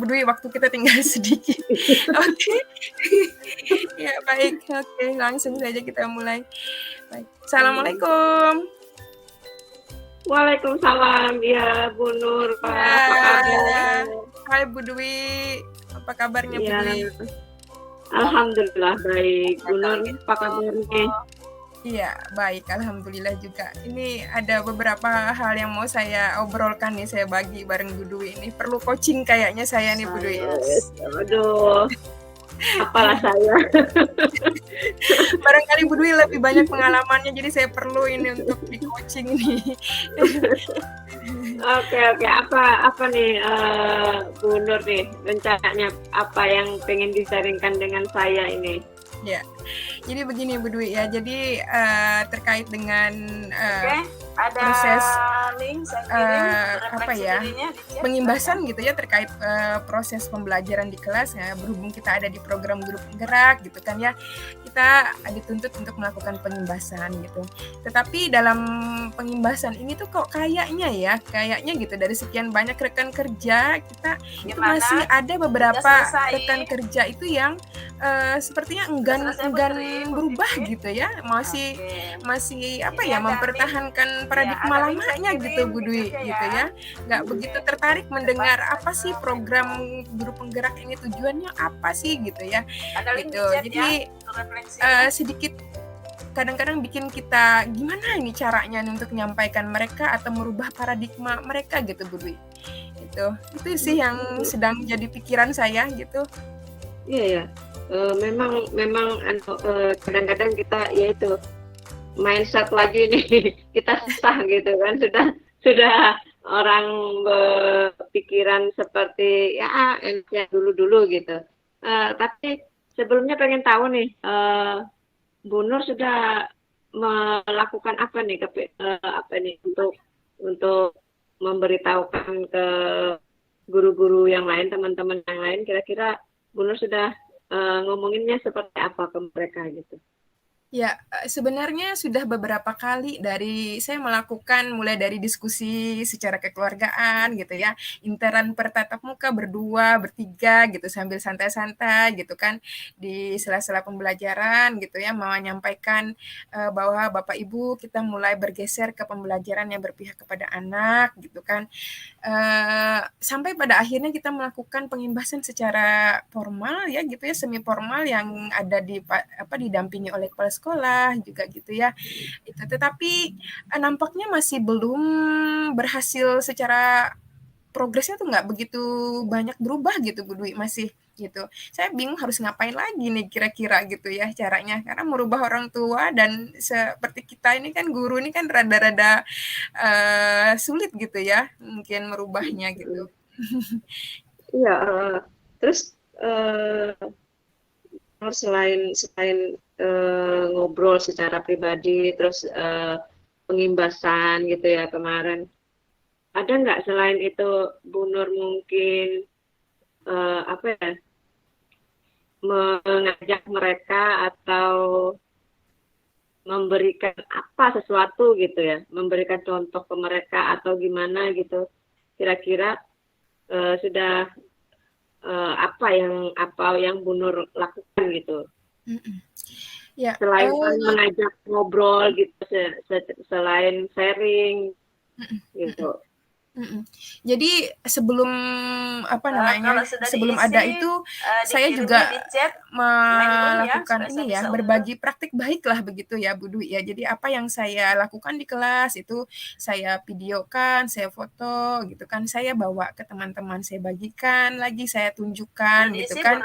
Bu Dwi, waktu kita tinggal sedikit. Oke. Ya, baik. Oke, langsung saja kita mulai. Baik. Assalamualaikum. Waalaikumsalam, ya Bu Nur, Ya. apa kabar? Hai Bu Dwi, apa kabarnya Bu Ya, Dwi? alhamdulillah baik. Bu Nur, apa kabar nih? Iya, baik. Alhamdulillah juga. Ini ada beberapa hal yang mau saya obrolkan nih, saya bagi bareng Bu Dwi. Ini perlu coaching kayaknya saya nih Bu Dwi. Aduh, apalah saya. Barangkali Bu Dwi lebih banyak pengalamannya, jadi saya perlu ini untuk di coaching nih. Oke, apa nih Bu Nur nih, rencananya apa yang pengen disaringkan dengan saya ini? Ya, jadi begini Bu Dwi ya, jadi terkait dengan ada proses link saya kirim apa ya, pengimbasan gitu ya terkait proses pembelajaran di kelas ya, berhubung kita ada di program grup penggerak gitu kan ya, kita dituntut untuk melakukan pengimbasan gitu. Tetapi dalam pengimbasan ini tuh kok kayaknya gitu dari sekian banyak rekan kerja kita itu masih ada beberapa rekan kerja itu yang sepertinya enggan berubah gitu ya, masih apa ya, mempertahankan paradigma lamanya gitu Bu Dwi gitu ya, nggak begitu tertarik mendengar apa sih program guru penggerak ini, tujuannya apa sih gitu ya gitu. Jadi sedikit kadang-kadang bikin kita gimana ini caranya untuk menyampaikan mereka atau merubah paradigma mereka gitu Bu Dwi. Itu sih yang sedang jadi pikiran saya gitu. Iya ya, memang kadang-kadang kita yaitu mindset lagi nih, kita susah gitu kan, sudah orang berpikiran seperti ya enaknya dulu gitu. Tapi sebelumnya pengen tahu nih, Bu Nur sudah melakukan apa nih untuk memberitahukan ke guru-guru yang lain, teman-teman yang lain, kira-kira Bu Nur sudah ngomonginnya seperti apa ke mereka gitu? Ya, sebenarnya sudah beberapa kali dari saya melakukan mulai dari diskusi secara kekeluargaan gitu ya, interan bertatap muka berdua, bertiga gitu sambil santai-santai gitu kan di sela-sela pembelajaran gitu ya, mau menyampaikan bahwa Bapak Ibu kita mulai bergeser ke pembelajaran yang berpihak kepada anak gitu kan. Sampai pada akhirnya kita melakukan pengimbasan secara formal ya gitu ya, semi formal yang ada didampingi oleh kepala sekolah juga gitu ya. Tetapi nampaknya masih belum berhasil secara progresnya tuh nggak begitu banyak berubah gitu Bu Dwi, masih gitu. Saya bingung harus ngapain lagi nih kira-kira gitu ya caranya, karena merubah orang tua dan seperti kita ini kan guru ini kan rada-rada sulit gitu ya mungkin merubahnya gitu. Iya, terus selain ngobrol secara pribadi, terus pengimbasan gitu ya kemarin, ada nggak selain itu Bu Nur mungkin mengajak mereka atau memberikan apa sesuatu gitu ya, memberikan contoh ke mereka atau gimana gitu, kira-kira sudah apa yang Bu Nur lakukan gitu? Ya, selain mengajak ngobrol gitu, selain sharing gitu. Jadi sebelum sebelum ada itu saya juga melakukan ini ya, berbagi praktik baik lah begitu ya Bu Dwi ya. Jadi apa yang saya lakukan di kelas itu saya videokan, saya foto gitu kan, saya bawa ke teman-teman, saya bagikan lagi, saya tunjukkan gitu kan.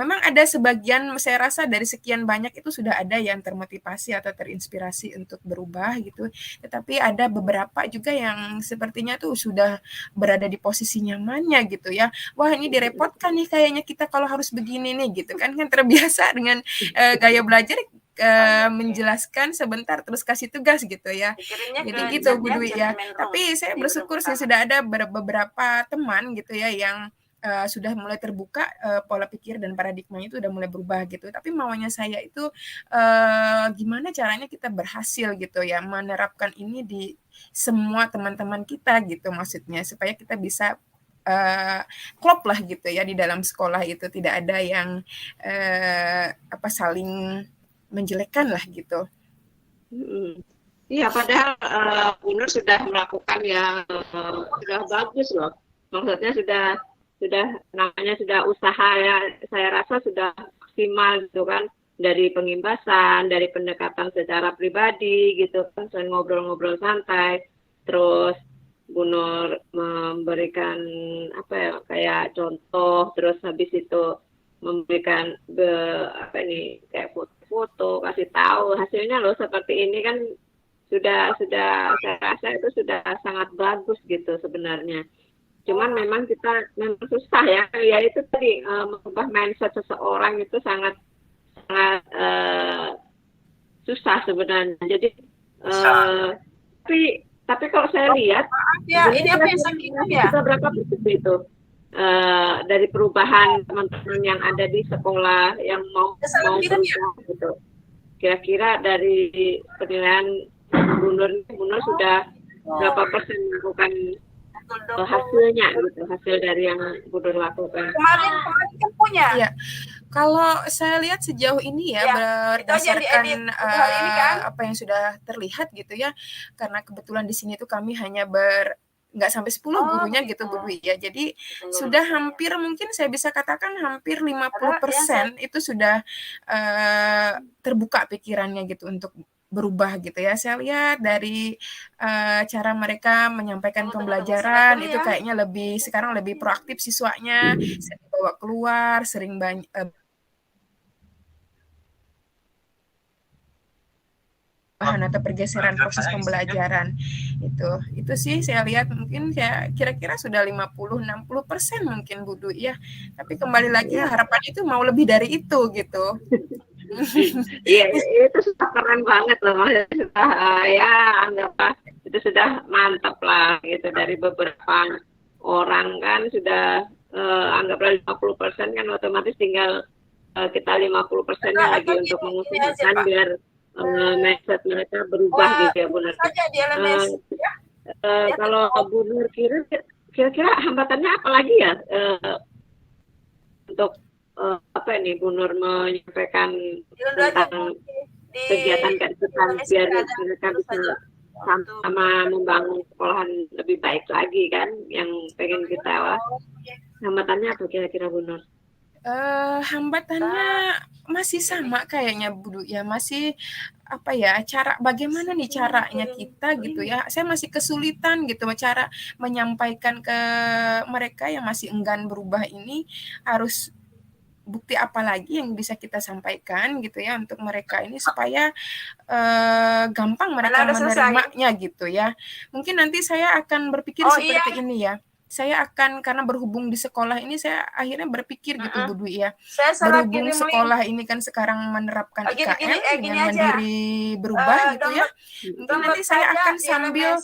Memang ada sebagian, saya rasa dari sekian banyak itu sudah ada yang termotivasi atau terinspirasi untuk berubah gitu. Tetapi ada beberapa juga yang sepertinya tuh sudah berada di posisi nyamannya gitu ya. Wah, ini direpotkan nih kayaknya kita kalau harus begini nih gitu kan terbiasa dengan gaya belajar menjelaskan sebentar terus kasih tugas gitu ya. Jadi gitu Bu Dwi ya. Tapi saya bersyukur sih sudah ada beberapa teman gitu ya yang sudah mulai terbuka pola pikir dan paradigmanya itu udah mulai berubah gitu. Tapi maunya saya itu gimana caranya kita berhasil gitu ya menerapkan ini di semua teman-teman kita gitu, maksudnya supaya kita bisa klop lah gitu ya di dalam sekolah itu, tidak ada yang saling menjelekkan lah gitu. Iya, padahal Bu Nur sudah melakukan yang sudah bagus loh. Maksudnya sudah namanya sudah usaha ya. Saya rasa sudah maksimal gitu kan, dari pengimbasan, dari pendekatan secara pribadi gitu kan, selain ngobrol-ngobrol santai, terus Bu Nur memberikan kayak contoh, terus habis itu memberikan kayak foto-foto, kasih tahu hasilnya loh seperti ini kan. Sudah saya rasa itu sudah sangat bagus gitu sebenarnya. Cuman memang kita memang susah ya itu tadi mengubah mindset seseorang itu sangat susah sebenarnya. Jadi tapi kalau saya lihat ya ini apa yang sakit ya? Berapa persen itu dari perubahan teman-teman yang ada di sekolah yang mau gitu. Kira-kira dari penilaian Bu Nur sudah berapa persen melakukan hasilnya gitu, hasil dari yang Bu Nur lakukan. Kemarin kan punya. Ya, kalau saya lihat sejauh ini ya, berdasarkan apa yang sudah terlihat gitu ya, karena kebetulan di sini tuh kami hanya nggak sampai 10 gurunya gitu Bu Dwi ya. Jadi sudah hampir, mungkin saya bisa katakan hampir 50% itu sudah terbuka pikirannya gitu untuk berubah gitu ya. Saya lihat dari cara mereka menyampaikan pembelajaran itu kayaknya sekarang lebih proaktif siswanya, sering bawa keluar, sering banyak atau pergeseran proses pembelajaran itu sih saya lihat mungkin ya kira-kira sudah 50-60% mungkin Bu Dwi ya. Tapi kembali lagi harapan itu mau lebih dari itu gitu. Iya, itu sudah keren banget loh, sudah anggaplah itu sudah mantap lah gitu. Dari beberapa orang kan sudah anggaplah 50% kan otomatis tinggal kita 50%-nya lagi untuk mengusahakan biar mindset mereka berubah gitu ya Bu Nur. Kalau Bu Nur kira-kira hambatannya apa lagi ya untuk Bu Nur menyampaikan tentang kegiatan kegiatan biar mereka bisa sama membangun sekolahan lebih baik lagi kan, yang pengen kita hambatannya apa kira-kira Bu Nur? Hambatannya masih sama kayaknya Bu ya, masih bagaimana nih caranya kita gitu ya. Saya masih kesulitan gitu cara menyampaikan ke mereka yang masih enggan berubah ini, harus bukti apa lagi yang bisa kita sampaikan gitu ya untuk mereka ini supaya gampang mereka menerimanya gitu ya. Mungkin nanti saya akan berpikir seperti ini ya. Saya akan, karena berhubung di sekolah ini, saya akhirnya berpikir gitu Bu Dwi ya. Berhubung sekolah ini kan sekarang menerapkan IKM dengan mandiri berubah gitu ya. Mungkin nanti saya akan sambil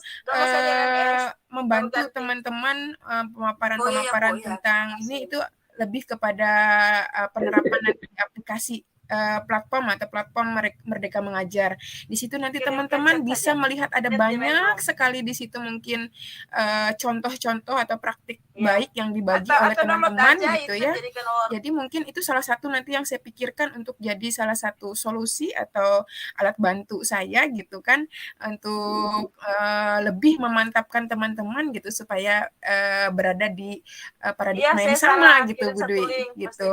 membantu teman-teman pemaparan-pemaparan tentang ini, itu lebih kepada penerapan nanti aplikasi platform Merdeka Mengajar. Di situ nanti teman-teman bisa melihat ada banyak sekali di situ mungkin contoh-contoh atau praktik baik yang dibagi oleh teman-teman gitu ya. Jadi mungkin itu salah satu nanti yang saya pikirkan untuk jadi salah satu solusi atau alat bantu saya gitu kan, untuk lebih memantapkan teman-teman gitu supaya berada di paradigma yang sama gitu Bu Dwi gitu.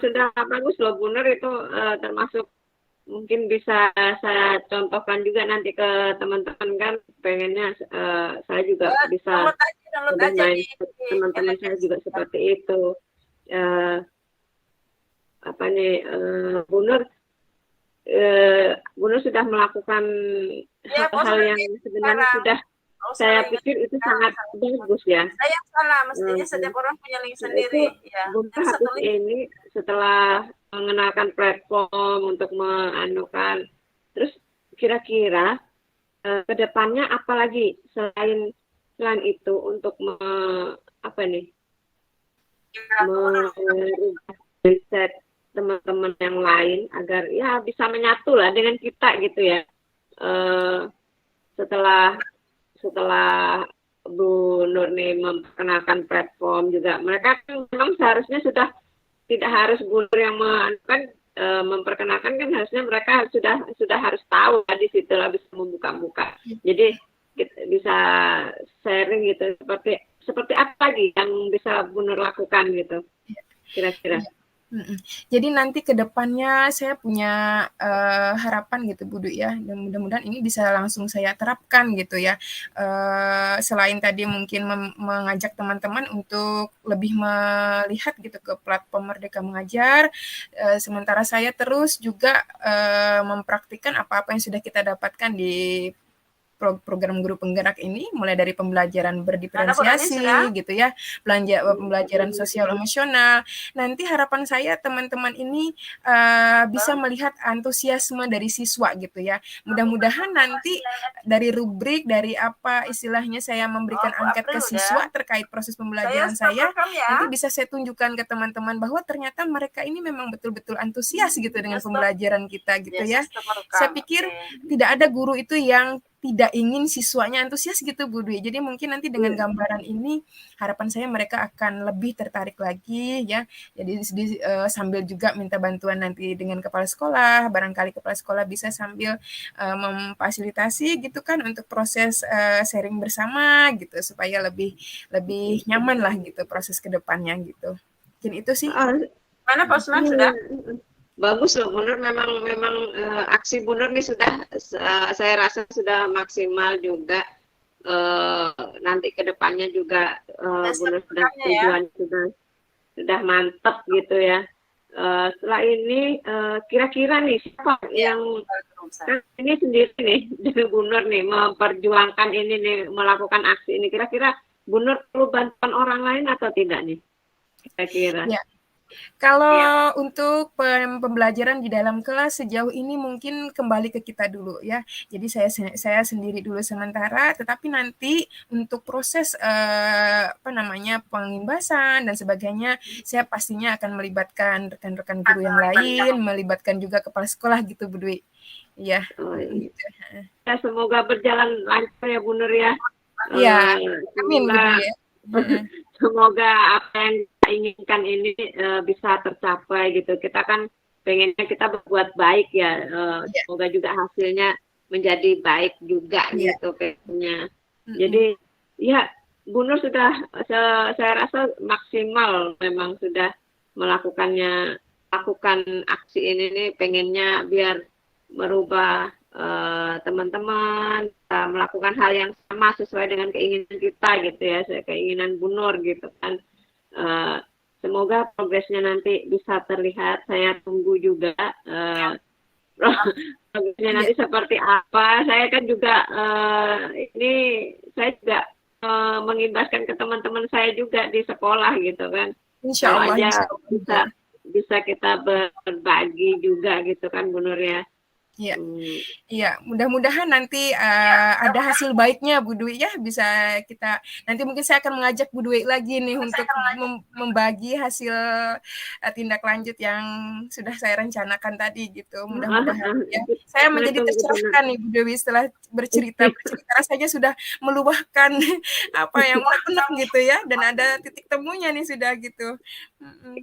Sudah bagus loh Bu Nur, itu termasuk mungkin bisa saya contohkan juga nanti ke teman-teman kan, pengennya saya juga bisa main teman-teman saya juga seperti itu. Bu Nur sudah melakukan hal-hal yang sebenarnya sudah saya pikir itu sangat bagus ya. Saya salah, mestinya setiap orang punya link sendiri. Bu Nur habis ini setelah mengenalkan platform untuk menganukan, terus kira-kira kedepannya apalagi selain itu untuk mindset teman-teman yang lain agar ya bisa menyatu lah dengan kita gitu ya. Setelah Bu Nur nih memperkenalkan platform juga. Mereka kan memang seharusnya sudah tidak harus guru yang memperkenalkan, kan harusnya mereka sudah harus tahu di situ lah, bisa membuka-buka. Jadi kita bisa sharing gitu, seperti apa lagi yang bisa Bu Nur lakukan gitu kira-kira. Jadi nanti ke depannya saya punya harapan gitu Bu Dwi ya, dan mudah-mudahan ini bisa langsung saya terapkan gitu ya. Selain tadi mungkin mengajak teman-teman untuk lebih melihat gitu ke platform Merdeka Mengajar, sementara saya terus juga mempraktikkan apa-apa yang sudah kita dapatkan di program guru penggerak ini, mulai dari pembelajaran berdiferensiasi gitu ya, pembelajaran sosial emosional. Nanti harapan saya teman-teman ini bisa melihat antusiasme dari siswa gitu ya. Mudah-mudahan nanti dari rubrik, dari apa istilahnya saya memberikan angket ke siswa terkait proses pembelajaran saya, nanti bisa saya tunjukkan ke teman-teman bahwa ternyata mereka ini memang betul-betul antusias gitu dengan pembelajaran kita gitu ya. Saya pikir tidak ada guru itu yang tidak ingin siswanya antusias gitu Bu Dwi. Jadi mungkin nanti dengan gambaran ini harapan saya mereka akan lebih tertarik lagi ya. Jadi sambil juga minta bantuan nanti dengan kepala sekolah, barangkali kepala sekolah bisa sambil memfasilitasi gitu kan untuk proses sharing bersama gitu supaya lebih nyaman lah gitu proses kedepannya gitu. Mungkin itu sih. Mana Pak Usman sudah? Bagus loh, Bu Nur, memang aksi Bu Nur nih sudah saya rasa sudah maksimal juga. Nanti ke depannya juga Bu Nur tujuan sudah mantap gitu ya. Setelah ini kira-kira nih siapa yang ini sendiri nih dari Bu Nur nih memperjuangkan ini nih, melakukan aksi ini, kira-kira Bu Nur perlu bantuan orang lain atau tidak nih kira-kira? Ya. Kalau untuk pembelajaran di dalam kelas sejauh ini mungkin kembali ke kita dulu ya. Jadi saya sendiri dulu sementara, tetapi nanti untuk proses pengimbasan dan sebagainya, saya pastinya akan melibatkan rekan-rekan guru yang lain, melibatkan juga kepala sekolah gitu Bu Dwi. Iya. Gitu. Ya, semoga berjalan lancar ya Bu Nur ya. Iya. Amin Bu Dwi ya. Semoga apa yang kita inginkan ini bisa tercapai gitu. Kita kan pengennya kita berbuat baik ya. Semoga juga hasilnya menjadi baik juga gitu kayaknya. Jadi ya Bu Nur sudah saya rasa maksimal memang sudah lakukan aksi ini nih, pengennya biar merubah teman-teman melakukan hal yang sama sesuai dengan keinginan kita gitu ya, keinginan Bu Nur gitu kan. Semoga progresnya nanti bisa terlihat. Saya tunggu juga progresnya nanti seperti apa. Saya kan juga saya juga mengimbaskan ke teman-teman saya juga di sekolah gitu kan. Insya Allah, bisa kita berbagi juga gitu kan Bu Nur ya. Iya, mudah-mudahan nanti ada hasil baiknya Bu Dwi ya, bisa kita nanti mungkin saya akan mengajak Bu Dwi lagi nih untuk membagi hasil tindak lanjut yang sudah saya rencanakan tadi gitu. Mudah-mudahan ya. Saya menjadi tercerahkan nih Bu Dwi setelah bercerita rasanya sudah meluahkan apa yang unek-unek gitu ya, dan ada titik temunya nih sudah gitu.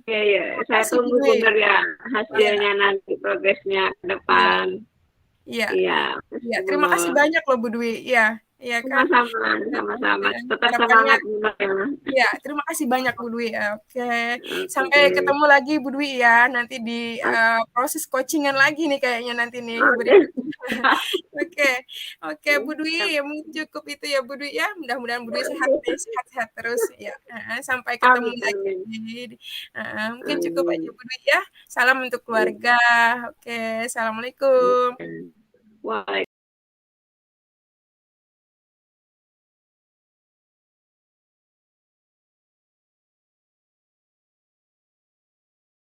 Iya, saya tunggu benar ya hasilnya nanti, progresnya ke depan. Iya. Terima kasih banyak loh Bu Dwi. Iya kan. Sama-sama. Tetap semangat ya. Iya, terima kasih banyak Bu Dwi. Oke. Sampai ketemu lagi Bu Dwi ya. Nanti di proses coachingan lagi nih kayaknya nanti nih. Oke Bu Dwi, mungkin cukup itu ya Bu Dwi ya. Mudah-mudahan Bu Dwi sehat terus ya. Sampai ketemu lagi. Mungkin cukup aja Bu Dwi ya. Salam untuk keluarga. Oke, assalamualaikum. Waalaikumsalam.